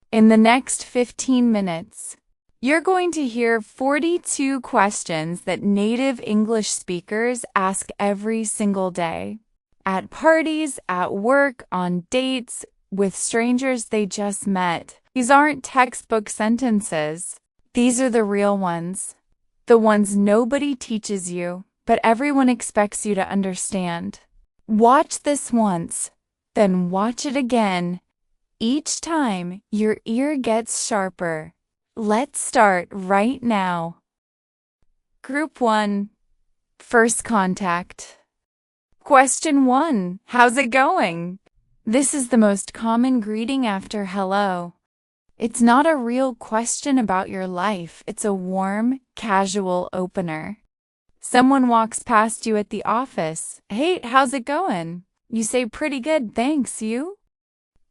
In the next 15 minutes, you're going to hear 42 questions that native English speakers ask every single day. At parties, at work, on dates, with strangers they just met. These aren't textbook sentences. These are the real ones. The ones nobody teaches you, but everyone expects you to understand. Watch this once, then watch it again. Each time, your ear gets sharper. Let's start right now. Group 1. First contact. Question 1. How's it going? This is the most common greeting after hello. It's not a real question about your life. It's a warm, casual opener. Someone walks past you at the office. Hey, how's it going? You say, pretty good, thanks, you?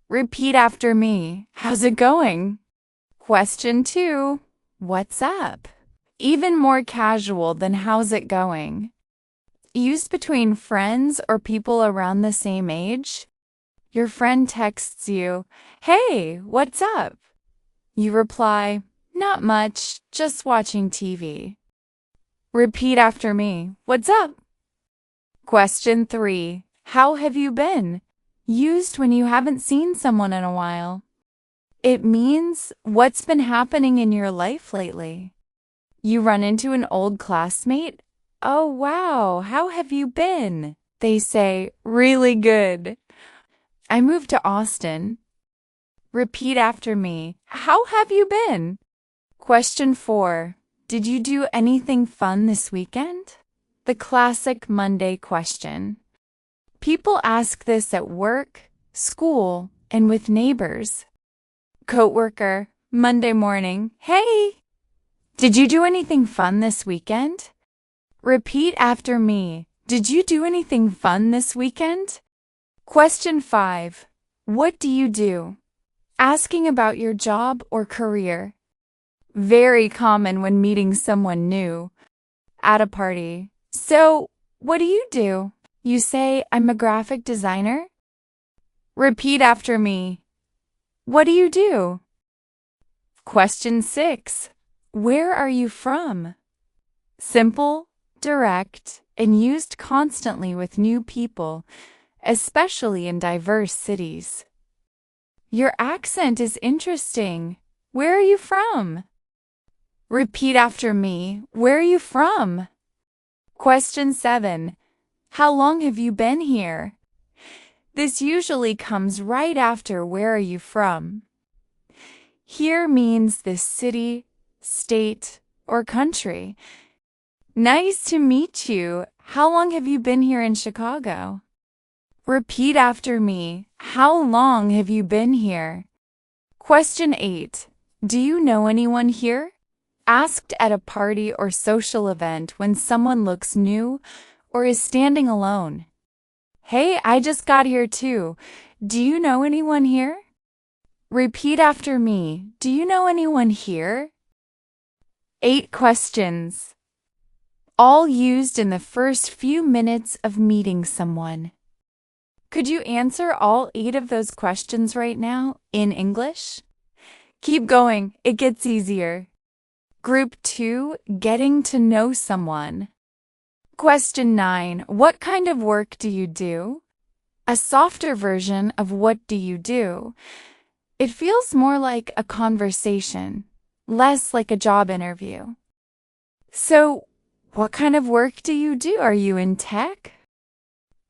Repeat after me. How's it going? Question 2. What's up? Even more casual than how's it going. Used between friends or people around the same age. Your friend texts you, hey, what's up? You reply, not much, just watching TV. Repeat after me. What's up? Question 3. How have you been? Used when you haven't seen someone in a while. It means, what's been happening in your life lately? You run into an old classmate. Oh, wow, how have you been? They say, really good. I moved to Austin. Repeat after me. How have you been? Question 4. Did you do anything fun this weekend? The classic Monday question. People ask this at work, school, and with neighbors. Coworker, Monday morning. Hey! Did you do anything fun this weekend? Repeat after me. Did you do anything fun this weekend? Question 5. What do you do? Asking about your job or career. Very common when meeting someone new. At a party. So, what do you do? You say, I'm a graphic designer. Repeat after me. What do you do? Question 6. Where are you from? Simple, direct, and used constantly with new people, especially in diverse cities. Your accent is interesting. Where are you from? Repeat after me. Where are you from? Question 7. How long have you been here? This usually comes right after where are you from. Here means the city, state, or country. Nice to meet you. How long have you been here in Chicago? Repeat after me. How long have you been here? Question 8. Do you know anyone here? Asked at a party or social event when someone looks new or is standing alone. Hey, I just got here too. Do you know anyone here? Repeat after me. Do you know anyone here? 8 questions. All used in the first few minutes of meeting someone. Could you answer all 8 of those questions right now in English? Keep going. It gets easier. Group 2, getting to know someone. Question 9. What kind of work do you do? A softer version of what do you do? It feels more like a conversation, less like a job interview. So, what kind of work do you do? Are you in tech?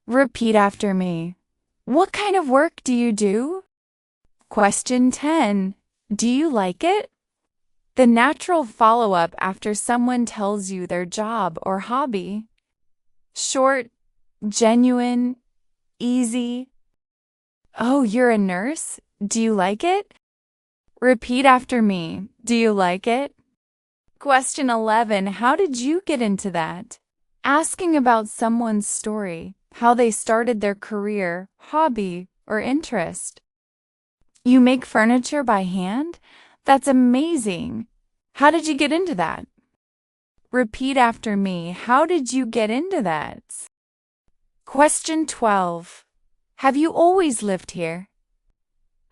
Repeat after me. What kind of work do you do? Question 10. Do you like it? The natural follow-up after someone tells you their job or hobby. Short, genuine, easy. Oh, you're a nurse? Do you like it? Repeat after me. Do you like it? Question 11. How did you get into that? Asking about someone's story, how they started their career, hobby, or interest. You make furniture by hand? That's amazing. How did you get into that? Repeat after me. How did you get into that? Question 12. Have you always lived here?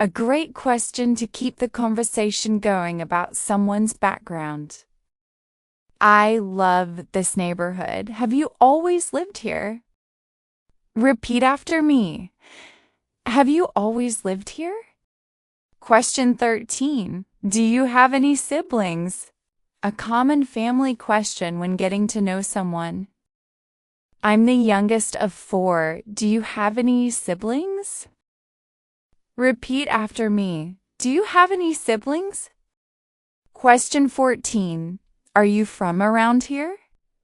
A great question to keep the conversation going about someone's background. I love this neighborhood. Have you always lived here? Repeat after me. Have you always lived here? Question 13. Do you have any siblings? A common family question when getting to know someone. I'm the youngest of 4. Do you have any siblings? Repeat after me. Do you have any siblings? Question 14. Are you from around here?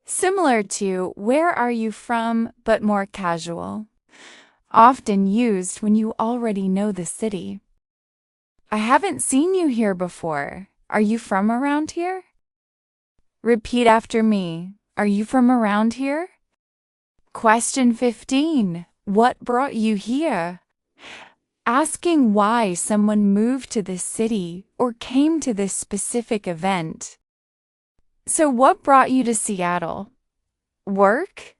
Similar to where are you from, but more casual. Often used when you already know the city. I haven't seen you here before. Are you from around here? Repeat after me. Are you from around here? Question 15. What brought you here? Asking why someone moved to this city or came to this specific event. So what brought you to Seattle? Work?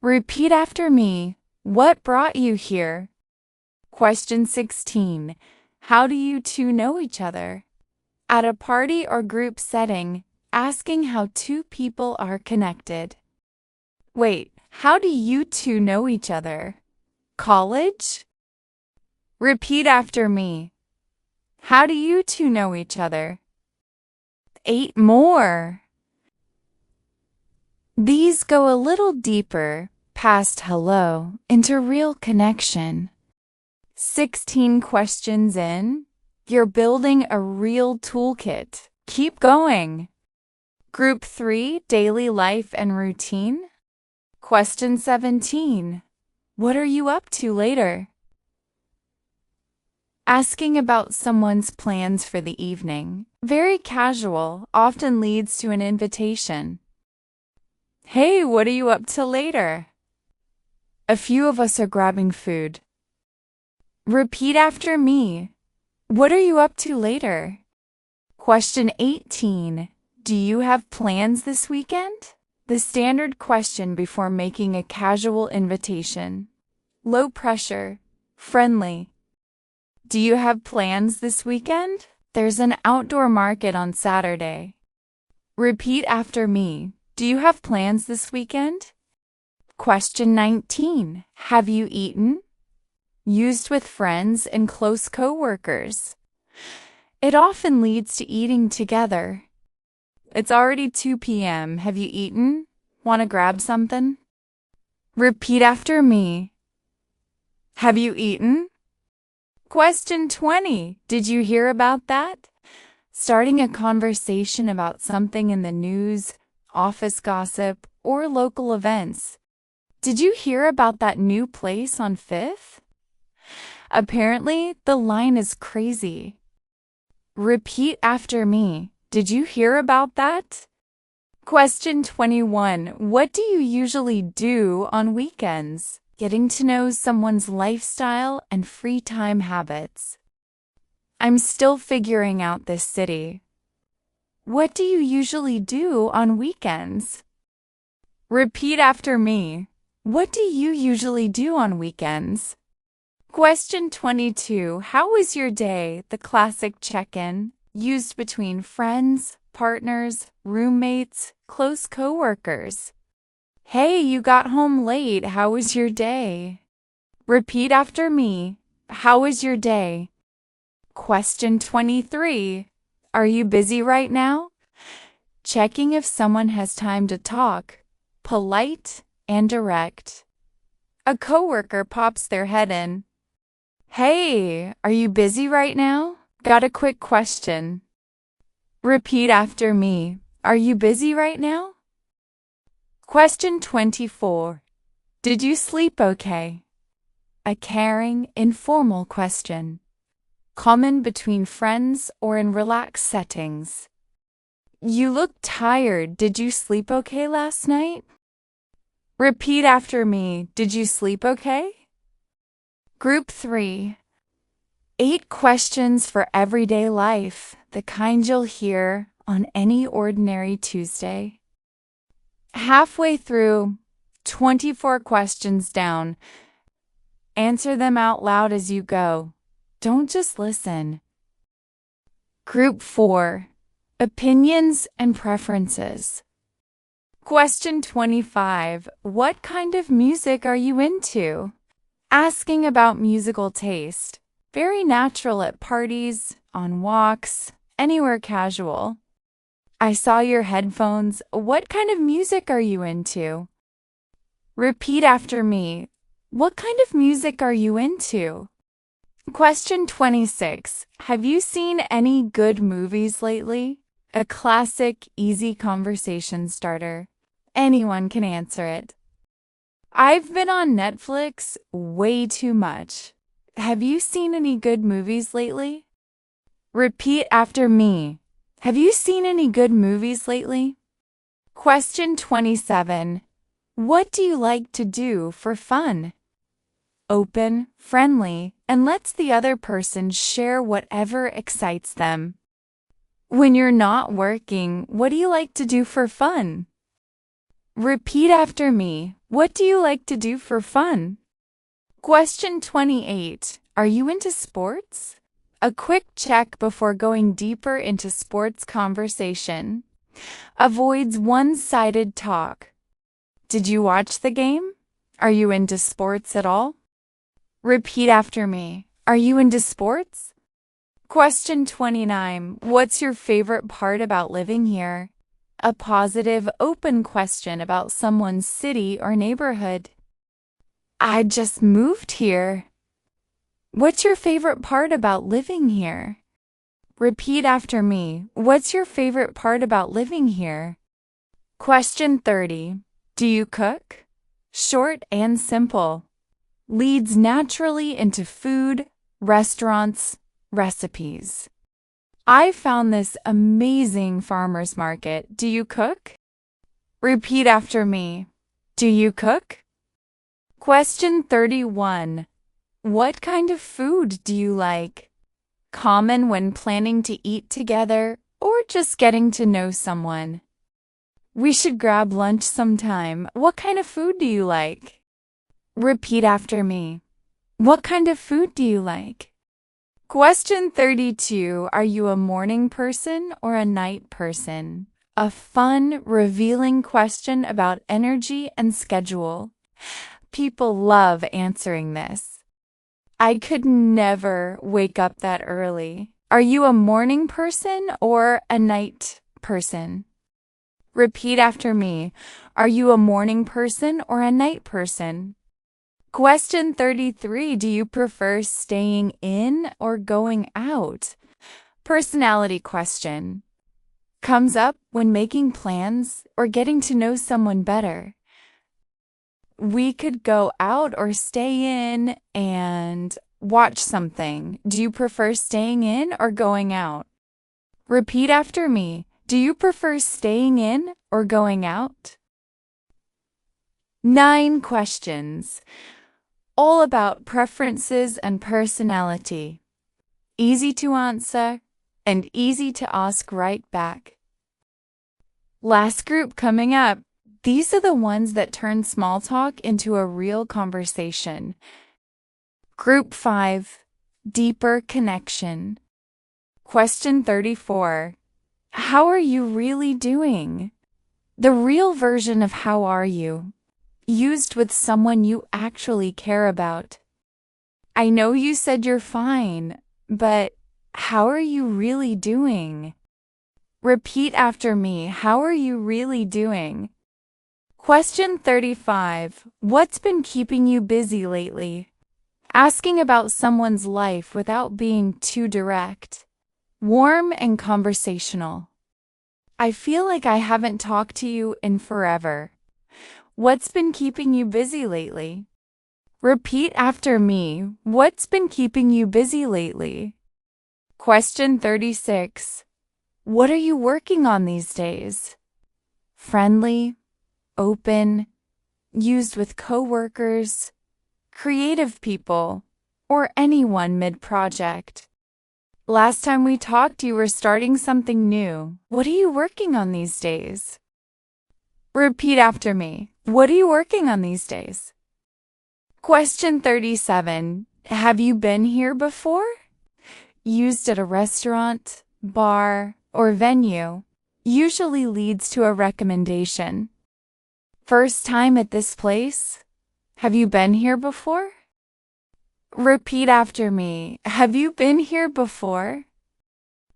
Repeat after me. What brought you here? Question 16. How do you two know each other? At a party or group setting, asking how two people are connected. Wait, how do you two know each other? College? Repeat after me. How do you two know each other? 8 more. These go a little deeper, past hello, into real connection. 16 questions in, you're building a real toolkit. Keep going. Group 3, daily life and routine. Question 17. What are you up to later? Asking about someone's plans for the evening. Very casual, often leads to an invitation. Hey, what are you up to later? A few of us are grabbing food. Repeat after me. What are you up to later? Question 18. Do you have plans this weekend? The standard question before making a casual invitation. Low pressure, friendly. Do you have plans this weekend? There's an outdoor market on Saturday. Repeat after me. Do you have plans this weekend? Question 19. Have you eaten? Used with friends and close coworkers. It often leads to eating together. It's already 2 p.m. Have you eaten? Want to grab something? Repeat after me. Have you eaten? Question 20. Did you hear about that? Starting a conversation about something in the news, office gossip, or local events. Did you hear about that new place on 5th? Apparently, the line is crazy. Repeat after me. Did you hear about that? Question 21. What do you usually do on weekends? Getting to know someone's lifestyle and free time habits. I'm still figuring out this city. What do you usually do on weekends? Repeat after me. What do you usually do on weekends? Question 22. How was your day? The classic check-in, used between friends, partners, roommates, close coworkers. Hey, you got home late. How was your day? Repeat after me. How was your day? Question 23. Are you busy right now? Checking if someone has time to talk. Polite and direct. A coworker pops their head in. Hey, are you busy right now? Got a quick question. Repeat after me. Are you busy right now? Question 24. Did you sleep okay? A caring, informal question. Common between friends or in relaxed settings. You look tired. Did you sleep okay last night? Repeat after me. Did you sleep okay? Group 3. 8 questions for everyday life, the kind you'll hear on any ordinary Tuesday. Halfway through, 24 questions down. Answer them out loud as you go. Don't just listen. Group 4. Opinions and preferences. Question 25. What kind of music are you into? Asking about musical taste. Very natural at parties, on walks, anywhere casual. I saw your headphones. What kind of music are you into? Repeat after me. What kind of music are you into? Question 26. Have you seen any good movies lately? A classic, easy conversation starter. Anyone can answer it. I've been on Netflix way too much. Have you seen any good movies lately? Repeat after me. Have you seen any good movies lately? Question 27. What do you like to do for fun? Open, friendly, and lets the other person share whatever excites them. When you're not working, what do you like to do for fun? Repeat after me. What do you like to do for fun? Question 28. Are you into sports? A quick check before going deeper into sports conversation. Avoids one-sided talk. Did you watch the game? Are you into sports at all? Repeat after me. Are you into sports? Question 29. What's your favorite part about living here? A positive, open question about someone's city or neighborhood. I just moved here. What's your favorite part about living here? Repeat after me. What's your favorite part about living here? Question 30. Do you cook? Short and simple. Leads naturally into food, restaurants, recipes. I found this amazing farmer's market. Do you cook? Repeat after me. Do you cook? Question 31. What kind of food do you like? Common when planning to eat together or just getting to know someone. We should grab lunch sometime. What kind of food do you like? Repeat after me. What kind of food do you like? Question 32. Are you a morning person or a night person? A fun, revealing question about energy and schedule. People love answering this. I could never wake up that early. Are you a morning person or a night person? Repeat after me. Are you a morning person or a night person? Question 33. Do you prefer staying in or going out? Personality question. Comes up when making plans or getting to know someone better. We could go out or stay in and watch something. Do you prefer staying in or going out? Repeat after me. Do you prefer staying in or going out? 9 questions. All about preferences and personality. Easy to answer and easy to ask right back. Last group coming up. These are the ones that turn small talk into a real conversation. Group 5. Deeper connection. Question 34. How are you really doing? The real version of how are you? Used with someone you actually care about. I know you said you're fine, but how are you really doing? Repeat after me. How are you really doing? Question 35. What's been keeping you busy lately? Asking about someone's life without being too direct. Warm and conversational. I feel like I haven't talked to you in forever. What's been keeping you busy lately? Repeat after me. What's been keeping you busy lately? Question 36. What are you working on these days? Friendly, open, used with coworkers, creative people, or anyone mid-project. Last time we talked, you were starting something new. What are you working on these days? Repeat after me. What are you working on these days? Question 37. Have you been here before? used at a restaurant, bar, or venue, usually leads to a recommendation. First time at this place? Have you been here before? Repeat after me. Have you been here before?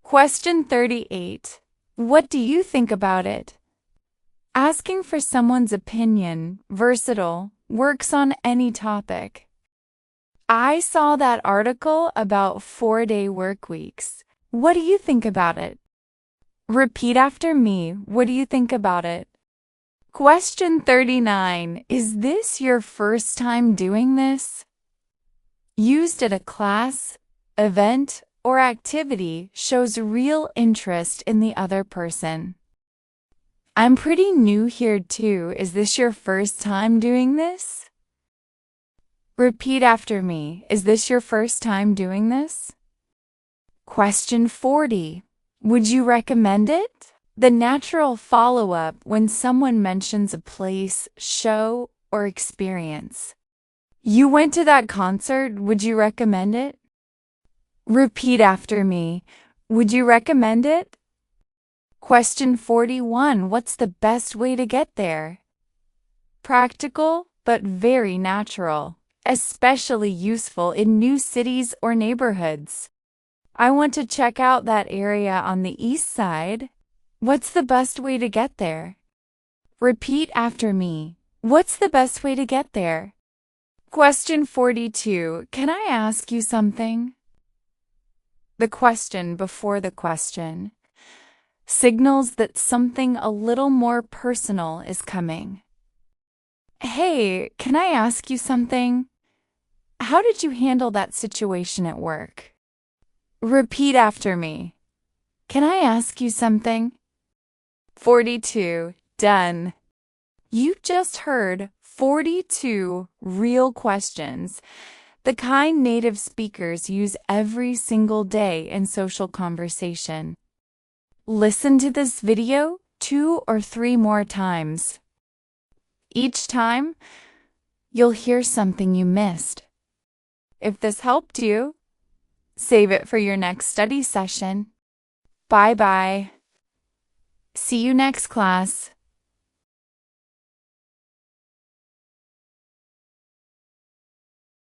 Question 38. What do you think about it? Asking for someone's opinion, versatile, works on any topic. I saw that article about 4-day work weeks. What do you think about it? Repeat after me. What do you think about it? Question 39. Is this your first time doing this? Used at a class, event, or activity shows real interest in the other person. I'm pretty new here too. Is this your first time doing this? Repeat after me. Is this your first time doing this? Question 40. Would you recommend it? The natural follow-up when someone mentions a place, show, or experience. You went to that concert. Would you recommend it? Repeat after me. Would you recommend it? Question 41. What's the best way to get there? Practical, but very natural, especially useful in new cities or neighborhoods. I want to check out that area on the east side. What's the best way to get there? Repeat after me. What's the best way to get there? Question 42. Can I ask you something? The question before the question signals that something a little more personal is coming. Hey, can I ask you something? How did you handle that situation at work? Repeat after me. Can I ask you something? 42. Done. You just heard 42 real questions, the kind native speakers use every single day in social conversation. Listen to this video 2 or 3 more times. Each time, you'll hear something you missed. If this helped you, save it for your next study session. Bye-bye. See you next class.